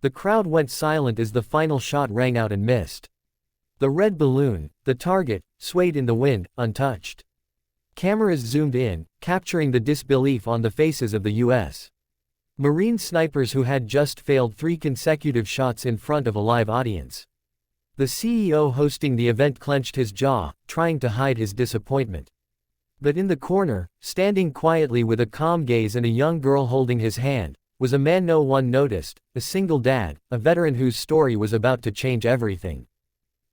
The crowd went silent as the final shot rang out and missed. The red balloon, the target, swayed in the wind, untouched. Cameras zoomed in, capturing the disbelief on the faces of the U.S. Marine snipers who had just failed 3 consecutive shots in front of a live audience. The CEO hosting the event clenched his jaw, trying to hide his disappointment. But in the corner, standing quietly with a calm gaze and a young girl holding his hand, was a man no one noticed, a single dad, a veteran whose story was about to change everything.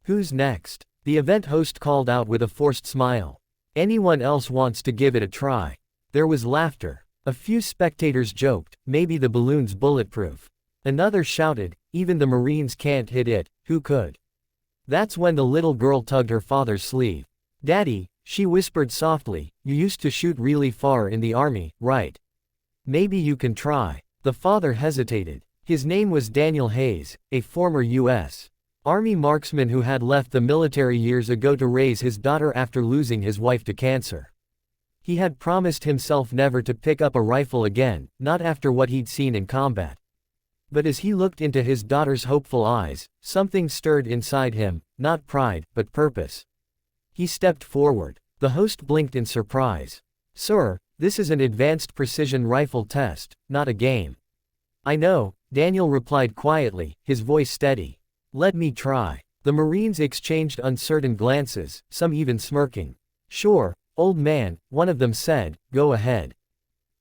"Who's next?" the event host called out with a forced smile. "Anyone else wants to give it a try?" There was laughter. A few spectators joked, maybe the balloon's bulletproof. Another shouted, even the Marines can't hit it, who could? That's when the little girl tugged her father's sleeve. "Daddy," she whispered softly, "you used to shoot really far in the army, right? Maybe you can try." The father hesitated. His name was Daniel Hayes, a former U.S. Army marksman who had left the military years ago to raise his daughter after losing his wife to cancer. He had promised himself never to pick up a rifle again, not after what he'd seen in combat. But as he looked into his daughter's hopeful eyes, something stirred inside him, not pride, but purpose. He stepped forward. The host blinked in surprise. "Sir, this is an advanced precision rifle test, not a game." "I know," Daniel replied quietly, his voice steady. "Let me try." The Marines exchanged uncertain glances, some even smirking. "Sure, old man," one of them said, "go ahead.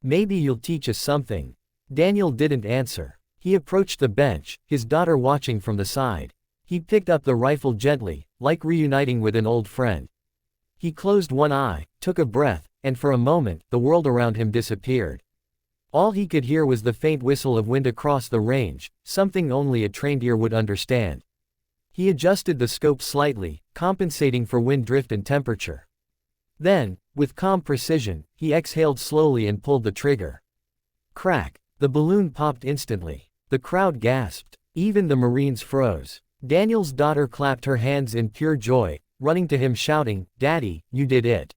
Maybe you'll teach us something." Daniel didn't answer. He approached the bench, his daughter watching from the side. He picked up the rifle gently, like reuniting with an old friend. He closed one eye, took a breath, and for a moment, the world around him disappeared. All he could hear was the faint whistle of wind across the range, something only a trained ear would understand. He adjusted the scope slightly, compensating for wind drift and temperature. Then, with calm precision, he exhaled slowly and pulled the trigger. Crack! The balloon popped instantly. The crowd gasped. Even the Marines froze. Daniel's daughter clapped her hands in pure joy, running to him shouting, "Daddy, you did it."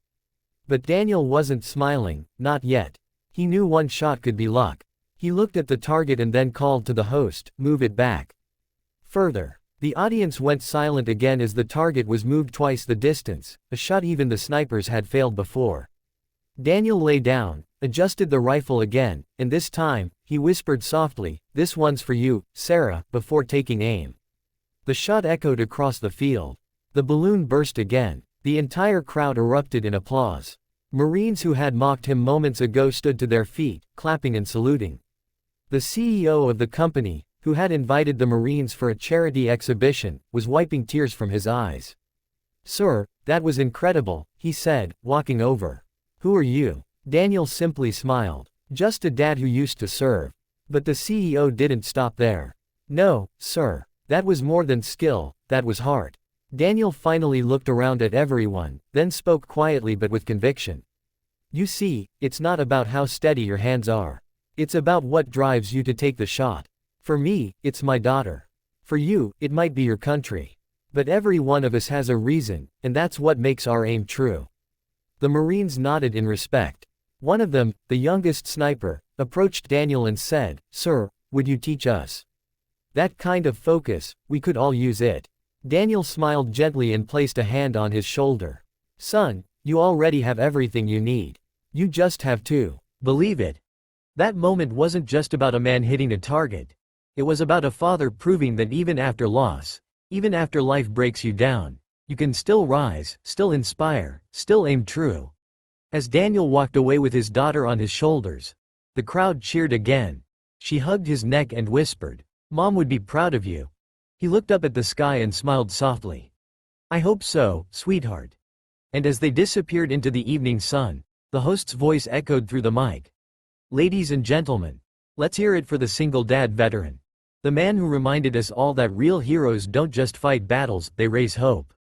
But Daniel wasn't smiling, not yet. He knew one shot could be luck. He looked at the target and then called to the host, "Move it back." Further. The audience went silent again as the target was moved twice the distance, a shot even the snipers had failed before. Daniel lay down, adjusted the rifle again, and this time, he whispered softly, "This one's for you, Sarah," before taking aim. The shot echoed across the field. The balloon burst again. The entire crowd erupted in applause. Marines who had mocked him moments ago stood to their feet, clapping and saluting. The CEO of the company, who had invited the Marines for a charity exhibition, was wiping tears from his eyes. "Sir, that was incredible," he said, walking over. "Who are you?" Daniel simply smiled. "Just a dad who used to serve." But the CEO didn't stop there. "No, sir. That was more than skill, that was heart." Daniel finally looked around at everyone, then spoke quietly but with conviction. "You see, it's not about how steady your hands are. It's about what drives you to take the shot. For me, it's my daughter. For you, it might be your country. But every one of us has a reason, and that's what makes our aim true." The Marines nodded in respect. One of them, the youngest sniper, approached Daniel and said, "Sir, would you teach us? That kind of focus, we could all use it." Daniel smiled gently and placed a hand on his shoulder. "Son, you already have everything you need. You just have to believe it." That moment wasn't just about a man hitting a target. It was about a father proving that even after loss, even after life breaks you down, you can still rise, still inspire, still aim true. As Daniel walked away with his daughter on his shoulders, the crowd cheered again. She hugged his neck and whispered, "Mom would be proud of you." He looked up at the sky and smiled softly. "I hope so, sweetheart." And as they disappeared into the evening sun, the host's voice echoed through the mic. "Ladies and gentlemen, let's hear it for the single dad veteran. The man who reminded us all that real heroes don't just fight battles, they raise hope."